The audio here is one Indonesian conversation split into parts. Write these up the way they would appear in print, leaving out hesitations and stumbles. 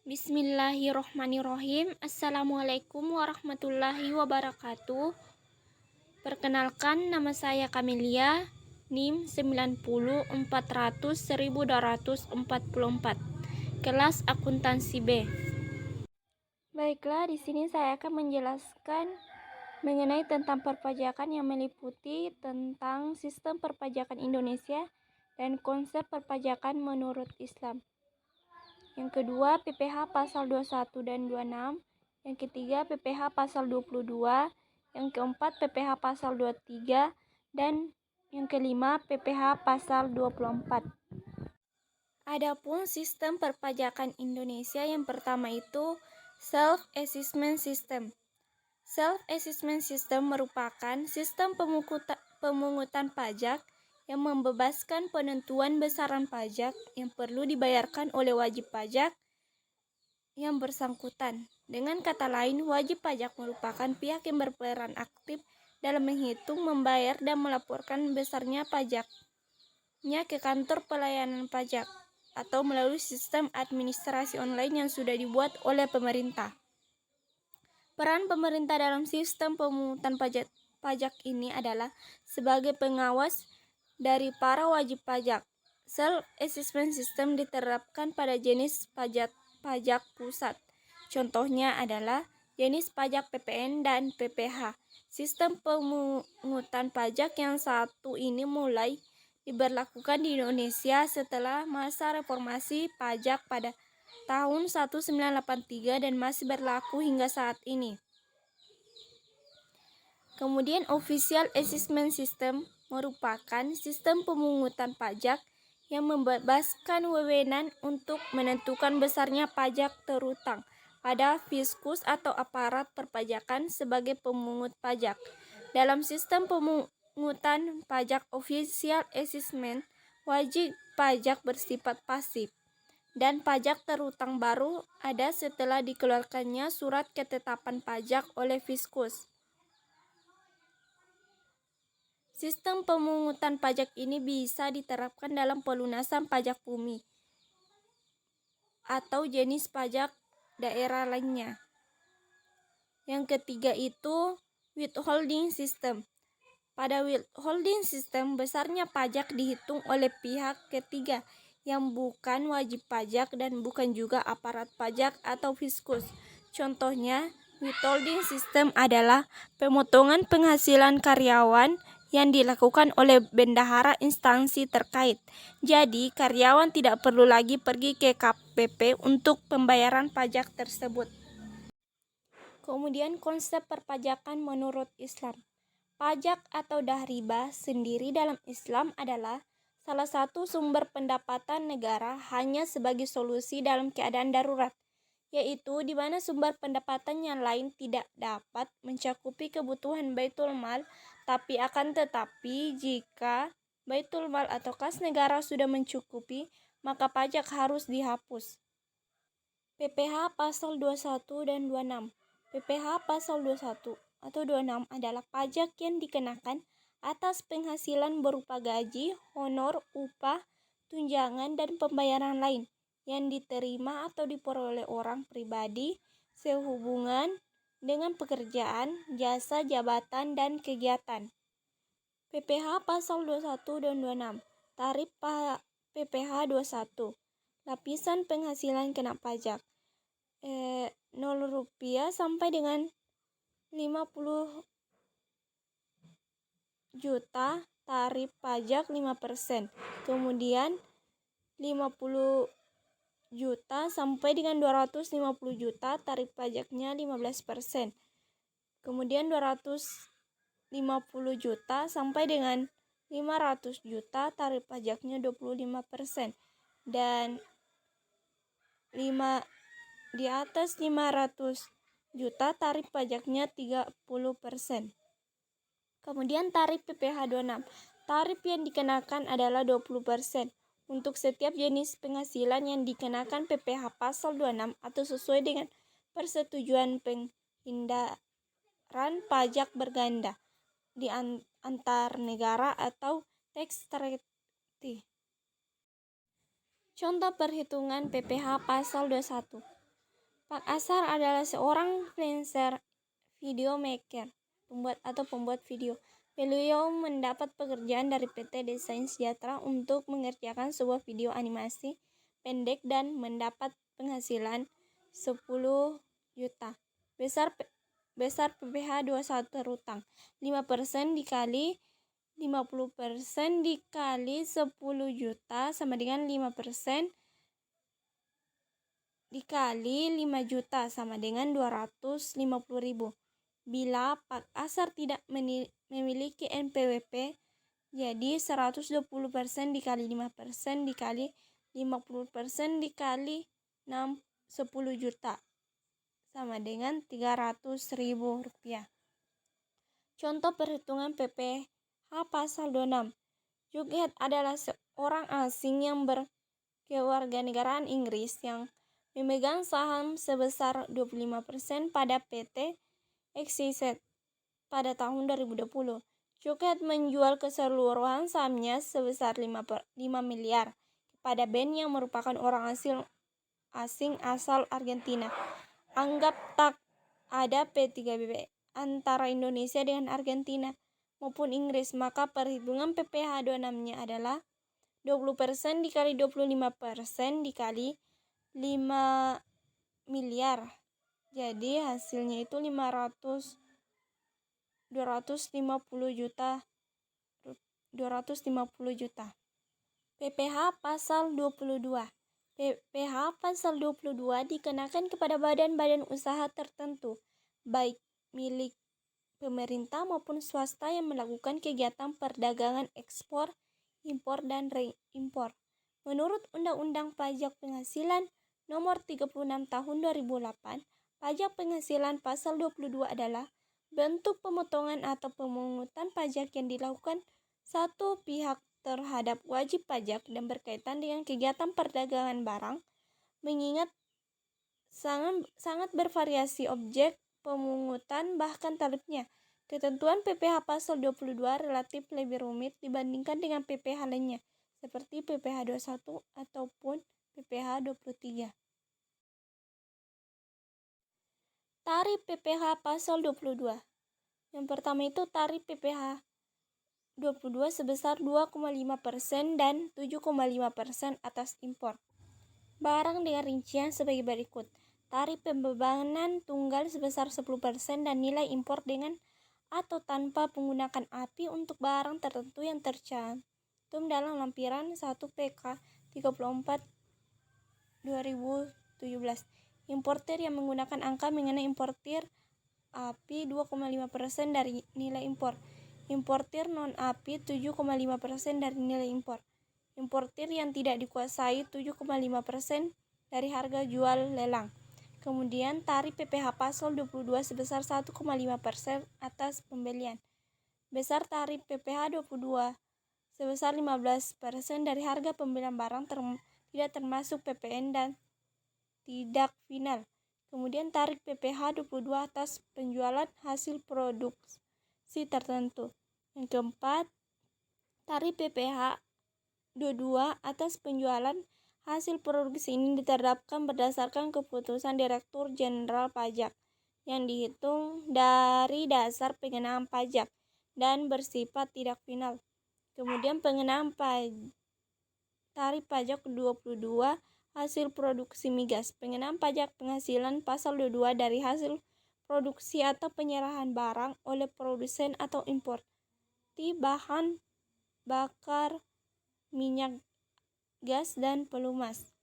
Bismillahirrohmanirrohim. Assalamualaikum warahmatullahi wabarakatuh. Perkenalkan, nama saya Kamelia, NIM 90400244, kelas akuntansi B. Baiklah, di sini saya akan menjelaskan mengenai tentang perpajakan yang meliputi tentang sistem perpajakan Indonesia dan konsep perpajakan menurut Islam. Yang kedua, PPh pasal 21 dan 26. Yang ketiga, PPh pasal 22. Yang keempat, PPh pasal 23. Dan yang kelima, PPh pasal 24. Adapun sistem perpajakan Indonesia yang pertama itu Self-Assessment System. Self-Assessment System merupakan sistem pemungutan pajak yang membebaskan penentuan besaran pajak yang perlu dibayarkan oleh wajib pajak yang bersangkutan. Dengan kata lain, wajib pajak merupakan pihak yang berperan aktif dalam menghitung, membayar, dan melaporkan besarnya pajaknya ke kantor pelayanan pajak atau melalui sistem administrasi online yang sudah dibuat oleh pemerintah. Peran pemerintah dalam sistem pemungutan pajak ini adalah sebagai pengawas dari para wajib pajak. Self-assessment system diterapkan pada jenis pajak pusat. Contohnya adalah jenis pajak PPN dan PPh. Sistem pemungutan pajak yang satu ini mulai diberlakukan di Indonesia setelah masa reformasi pajak pada tahun 1983 dan masih berlaku hingga saat ini. Kemudian Official Assessment System merupakan sistem pemungutan pajak yang membebaskan wewenang untuk menentukan besarnya pajak terutang pada fiskus atau aparat perpajakan sebagai pemungut pajak. Dalam sistem pemungutan pajak Official Assessment, wajib pajak bersifat pasif, dan pajak terutang baru ada setelah dikeluarkannya surat ketetapan pajak oleh fiskus. Sistem pemungutan pajak ini bisa diterapkan dalam pelunasan pajak bumi atau jenis pajak daerah lainnya. Yang ketiga itu withholding system. Pada withholding system, besarnya pajak dihitung oleh pihak ketiga yang bukan wajib pajak dan bukan juga aparat pajak atau fiskus. Contohnya, withholding system adalah pemotongan penghasilan karyawan yang dilakukan oleh bendahara instansi terkait. Jadi, karyawan tidak perlu lagi pergi ke KPP untuk pembayaran pajak tersebut. Kemudian konsep perpajakan menurut Islam. Pajak atau riba sendiri dalam Islam adalah salah satu sumber pendapatan negara hanya sebagai solusi dalam keadaan darurat, yaitu di mana sumber pendapatan yang lain tidak dapat mencakupi kebutuhan baitul mal, tapi akan tetapi jika baitul mal atau kas negara sudah mencukupi, maka pajak harus dihapus. PPh pasal 21 dan 26. PPh pasal 21 atau 26 adalah pajak yang dikenakan atas penghasilan berupa gaji, honor, upah, tunjangan, dan pembayaran lain yang diterima atau diperoleh orang pribadi sehubungan dengan pekerjaan, jasa, jabatan, dan kegiatan. PPh pasal 21 dan 26. Tarif PPh 21. Lapisan penghasilan kena pajak. 0 rupiah sampai dengan 50 juta tarif pajak 5%. Kemudian 50 juta sampai dengan 250 juta tarif pajaknya 15%. Kemudian 250 juta sampai dengan 500 juta tarif pajaknya 25%. Dan di atas 500 juta tarif pajaknya 30%. Kemudian tarif PPh 26. Tarif yang dikenakan adalah 20% untuk setiap jenis penghasilan yang dikenakan PPh pasal 26 atau sesuai dengan persetujuan penghindaran pajak berganda di antar negara atau tax treaty. Contoh perhitungan PPh pasal 21. Pak Asar adalah seorang freelancer video maker, pembuat video. Beliau mendapat pekerjaan dari PT Desain Sejahtera untuk mengerjakan sebuah video animasi pendek dan mendapat penghasilan 10 juta. Besar PPh 21 terutang 5% dikali 50% dikali 10 juta sama dengan 5% dikali 5 juta sama dengan 250.000. Bila Pak Asar tidak memiliki NPWP, jadi 120% dikali 5% dikali 50% dikali 10 juta sama dengan 300.000 rupiah. Contoh perhitungan PPh pasal 26. Jughead adalah seorang asing yang berkewarganegaraan Inggris yang memegang saham sebesar 25% pada PT XYZ pada tahun 2020. Jughead menjual keseluruhan sahamnya sebesar 5 miliar kepada Ben yang merupakan orang asing asal Argentina. Anggap tak ada P3BP antara Indonesia dengan Argentina maupun Inggris, maka perhitungan PPh 26-nya adalah 20% dikali 25% dikali 5 miliar. Jadi hasilnya itu 250 juta. PPh pasal 22. PPh pasal 22 dikenakan kepada badan-badan usaha tertentu, baik milik pemerintah maupun swasta yang melakukan kegiatan perdagangan ekspor, impor, dan reimpor. Menurut Undang-Undang Pajak Penghasilan Nomor 36 Tahun 2008, pajak penghasilan pasal 22 adalah bentuk pemotongan atau pemungutan pajak yang dilakukan satu pihak terhadap wajib pajak dan berkaitan dengan kegiatan perdagangan barang, mengingat sangat bervariasi objek pemungutan bahkan tarifnya. Ketentuan PPh pasal 22 relatif lebih rumit dibandingkan dengan PPh lainnya, seperti PPh 21 ataupun PPh 23. Tarif PPh pasal 22. Yang pertama itu tarif PPh 22 sebesar 2,5% dan 7,5% atas impor barang dengan rincian sebagai berikut. Tarif pembebanan tunggal sebesar 10% dan nilai impor dengan atau tanpa menggunakan API untuk barang tertentu yang tercantum dalam lampiran 1 PK 34 2017. Importir yang menggunakan angka mengenai importir API 2,5% dari nilai impor. Importir non-API 7,5% dari nilai impor. Importir yang tidak dikuasai 7,5% dari harga jual lelang. Kemudian tarif PPh pasal 22 sebesar 1,5% atas pembelian. Besar tarif PPh 22 sebesar 15% dari harga pembelian barang tidak termasuk PPN dan tidak final. Kemudian tarif PPh 22 atas penjualan hasil produksi tertentu. Yang keempat, tarif PPh 22 atas penjualan hasil produksi ini diterapkan berdasarkan keputusan Direktur Jenderal Pajak yang dihitung dari dasar pengenaan pajak dan bersifat tidak final. Kemudian pengenaan tarif pajak 22 hasil produksi migas. Pengenaan pajak penghasilan pasal 22 dari hasil produksi atau penyerahan barang oleh produsen atau impor bahan bakar minyak gas dan pelumas.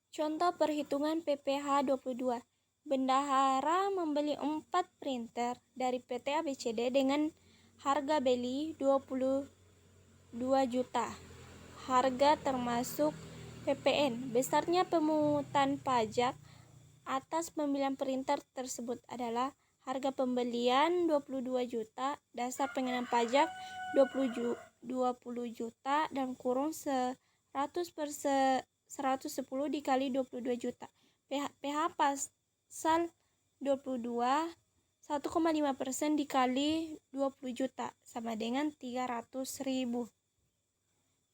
Contoh perhitungan PPh 22. Bendahara membeli 4 printer dari PT ABCD dengan harga beli 22 juta. Harga termasuk PPN. Besarnya pemungutan pajak atas pembelian printer tersebut adalah harga pembelian 22 juta, dasar pengenaan pajak 20 juta dan kurung 100 per 110 dikali 22 juta. PH pasal 22 1,5% dikali 20 juta sama dengan 300.000.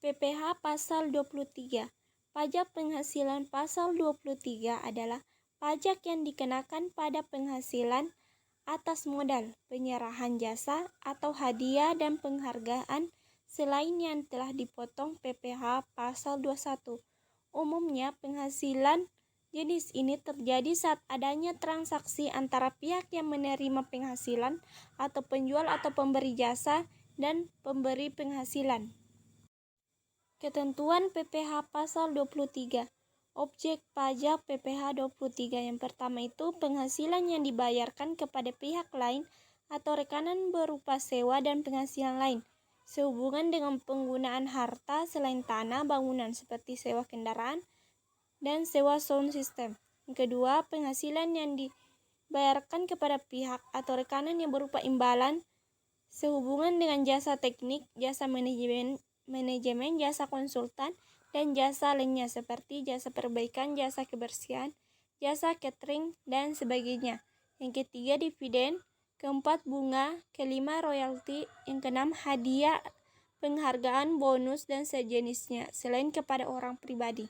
PPh pasal 23. Pajak penghasilan pasal 23 adalah pajak yang dikenakan pada penghasilan atas modal, penyerahan jasa, atau hadiah dan penghargaan selain yang telah dipotong PPh pasal 21. Umumnya, penghasilan jenis ini terjadi saat adanya transaksi antara pihak yang menerima penghasilan atau penjual atau pemberi jasa dan pemberi penghasilan. Ketentuan PPh pasal 23. Objek pajak PPh 23 yang pertama itu penghasilan yang dibayarkan kepada pihak lain atau rekanan berupa sewa dan penghasilan lain sehubungan dengan penggunaan harta selain tanah bangunan seperti sewa kendaraan dan sewa sound system. Yang kedua, penghasilan yang dibayarkan kepada pihak atau rekanan yang berupa imbalan sehubungan dengan jasa teknik, jasa manajemen, jasa konsultan, dan jasa lainnya seperti jasa perbaikan, jasa kebersihan, jasa catering, dan sebagainya. Yang ketiga, dividen. Keempat, bunga. Kelima, royalti. Yang keenam, hadiah, penghargaan, bonus, dan sejenisnya selain kepada orang pribadi.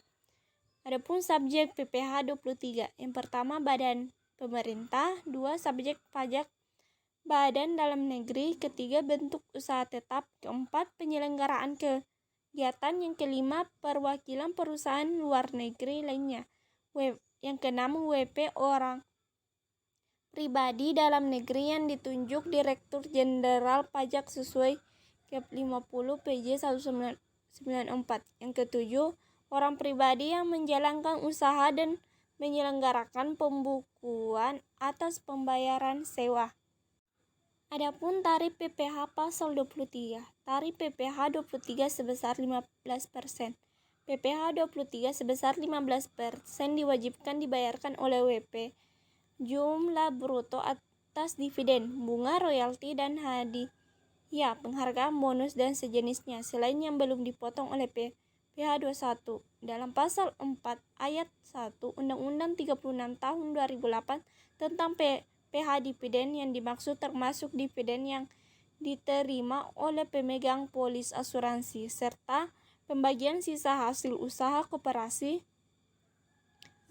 Adapun subjek PPh 23. Yang pertama, badan pemerintah. Dua, subjek pajak badan dalam negeri. Ketiga, bentuk usaha tetap. Keempat, penyelenggaraan kegiatan. Yang kelima, perwakilan perusahaan luar negeri lainnya. Yang keenam, WP orang pribadi dalam negeri yang ditunjuk Direktur Jenderal Pajak sesuai Kep 50 PJ 1994. Yang ketujuh, orang pribadi yang menjalankan usaha dan menyelenggarakan pembukuan atas pembayaran sewa. Adapun tarif PPh pasal 23. Tarif PPh 23 sebesar 15%. PPh 23 sebesar 15% diwajibkan dibayarkan oleh WP. Jumlah bruto atas dividen, bunga, royalti, dan hadiah, penghargaan, bonus, dan sejenisnya selain yang belum dipotong oleh PPh 21. Dalam pasal 4 ayat 1 Undang-Undang 36 tahun 2008 tentang PPh dividen yang dimaksud termasuk dividen yang diterima oleh pemegang polis asuransi serta pembagian sisa hasil usaha koperasi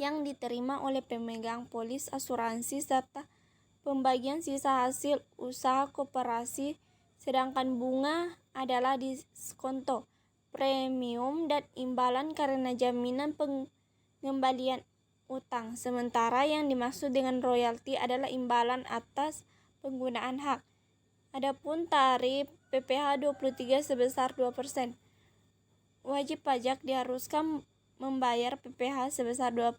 yang diterima oleh pemegang polis asuransi serta pembagian sisa hasil usaha koperasi, sedangkan bunga adalah diskonto, premium, dan imbalan karena jaminan pengembalian utang. Sementara yang dimaksud dengan royalti adalah imbalan atas penggunaan hak. Adapun tarif PPh 23 sebesar 2%. Wajib pajak diharuskan membayar PPh sebesar 2%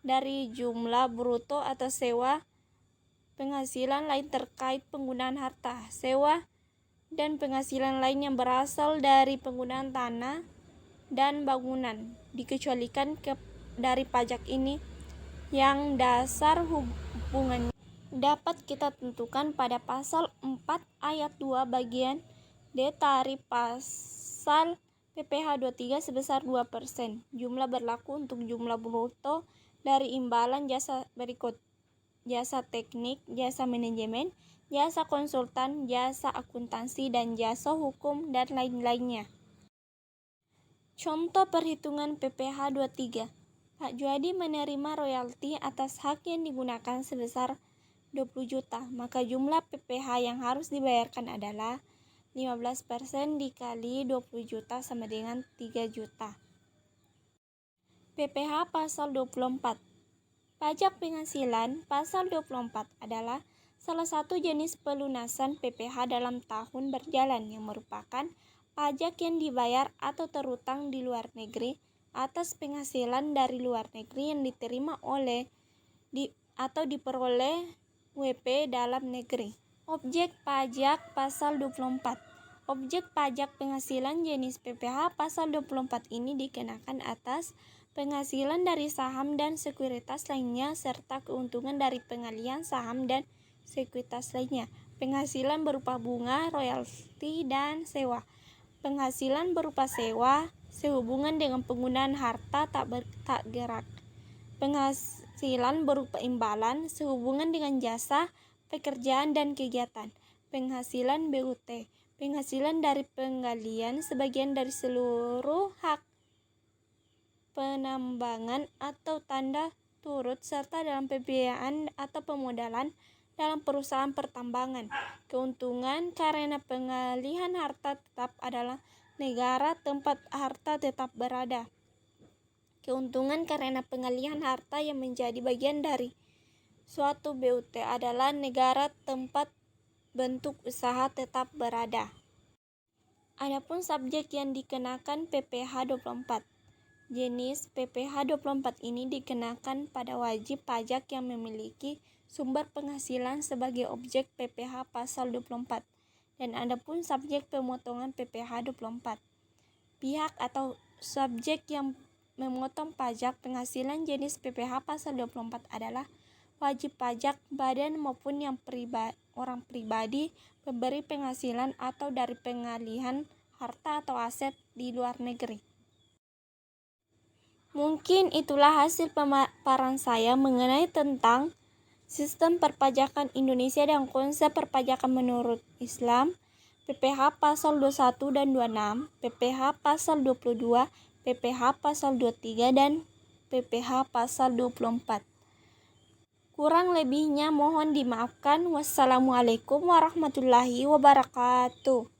dari jumlah bruto atas sewa, penghasilan lain terkait penggunaan harta, sewa, dan penghasilan lain yang berasal dari penggunaan tanah dan bangunan, dikecualikan dari pajak ini yang dasar hubungannya dapat kita tentukan pada pasal 4 ayat 2 bagian D tarif pasal PPh 23 sebesar 2%. Jumlah berlaku untuk jumlah bruto dari imbalan jasa berikut: jasa teknik, jasa manajemen, jasa konsultan, jasa akuntansi, dan jasa hukum, dan lain-lainnya. Contoh perhitungan PPh 23. Pak Juadi menerima royalti atas hak yang digunakan sebesar 20 juta, maka jumlah PPh yang harus dibayarkan adalah 15% dikali 20 juta sama dengan 3 juta. PPh pasal 24. Pajak penghasilan pasal 24 adalah salah satu jenis pelunasan PPh dalam tahun berjalan yang merupakan pajak yang dibayar atau terutang di luar negeri atas penghasilan dari luar negeri yang diterima atau diperoleh WP dalam negeri. Objek pajak pasal 24. Objek pajak penghasilan jenis PPh pasal 24 ini dikenakan atas penghasilan dari saham dan sekuritas lainnya serta keuntungan dari pengalihan saham dan sekuritas lainnya. Penghasilan berupa bunga, royalti, dan sewa. Penghasilan berupa sewa sehubungan dengan penggunaan harta tak gerak. Penghasilan berupa imbalan sehubungan dengan jasa, pekerjaan, dan kegiatan. Penghasilan BUT. Penghasilan dari penggalian sebagian dari seluruh hak penambangan atau tanda turut serta dalam pembiayaan atau pemodalan dalam perusahaan pertambangan. Keuntungan karena pengalihan harta tetap adalah negara tempat harta tetap berada. Keuntungan karena pengalihan harta yang menjadi bagian dari suatu BUT adalah negara tempat bentuk usaha tetap berada. Adapun subjek yang dikenakan PPh 24. Jenis PPh 24 ini dikenakan pada wajib pajak yang memiliki sumber penghasilan sebagai objek PPh pasal 24. Dan adapun subjek pemotongan PPh 24. Pihak atau subjek yang memotong pajak penghasilan jenis PPh pasal 24 adalah wajib pajak badan maupun yang orang pribadi pemberi penghasilan atau dari pengalihan harta atau aset di luar negeri. Mungkin itulah hasil pemaparan saya mengenai tentang sistem perpajakan Indonesia dan konsep perpajakan menurut Islam, PPh pasal 21 dan 26, PPh pasal 22, PPh pasal 23, dan PPh pasal 24. Kurang lebihnya mohon dimaafkan. Wassalamualaikum warahmatullahi wabarakatuh.